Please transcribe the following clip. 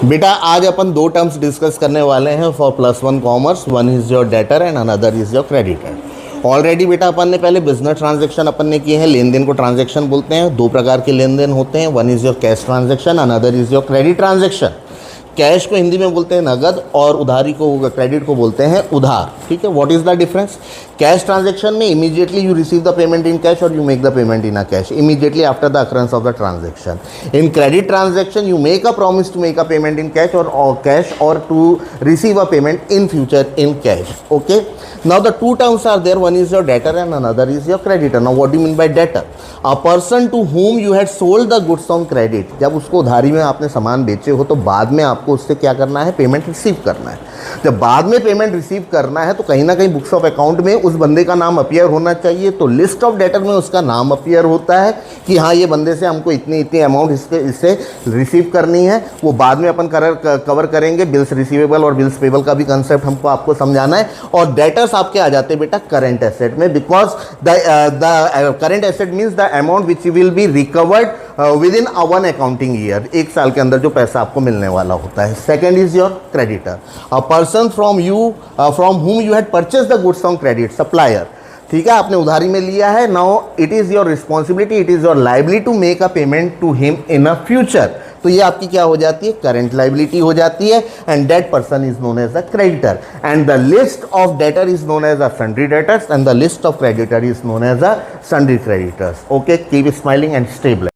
बेटा आज अपन दो टर्म्स डिस्कस करने वाले हैं for +1 commerce. One is your debtor and another is your creditor. Already बेटा अपन ने पहले बिजनेस ट्रांजैक्शन अपन ने किए हैं, लेन देन को ट्रांजैक्शन बोलते हैं। दो प्रकार के लेन देन होते हैं, one is your cash transaction, another is your credit transaction. Cash को हिंदी में बोलते हैं नगद और उधारी को, क्रेडिट को बोलते हैं उधार। ठीक है, what is the difference? Cash transaction में immediately you receive the payment in cash और you make the payment in a cash immediately after the occurrence of the transaction. In credit transaction you make a promise to make a payment in cash और to receive a payment in future in cash. Okay, now the two terms are there, one is your debtor and another is your creditor. Now what do you mean by debtor? A person to whom you had sold the goods on credit. जब उसको उधारी में आपने सामान बेचे हो तो बाद में आपको उससे क्या करना है? पेमेंट रिसीव करना है। जब बाद में पेमेंट रिसीव करना है तो कहीं ना कहीं बुक्स ऑफ अकाउंट में उस बंदे का नाम अपीयर होना चाहिए। तो लिस्ट ऑफ डेटर में उसका नाम अपीयर होता है कि हाँ ये बंदे से हमको इतनी इतनी अमाउंट इससे रिसीव करनी है। वो बाद में अपन कवर करेंगे। बिल्स रिसीवेबल और बिल्स पेबल का भी कंसेप्ट हमको आपको समझाना है। और डेटर्स आपके आ जाते हैं बेटा करंट एसेट में, because the current asset means the amount which will be recovered with in one accounting year. एक साल के अंदर जो पैसा आपको मिलने वाला होता है। Second is your creditor, a person from whom you had purchased the goods on credit, supplier. ठीक है, आपने उधारी में लिया है। Now it is your responsibility, it is your liability to make a payment to him in a future. तो ये आपकी क्या हो जाती है? करंट लाइबिलिटी हो जाती है। And that person is known as a creditor and the list of debtor is known as a sundry debtors and the list of creditor is known as a sundry creditors. Okay, keep smiling and stay blessed.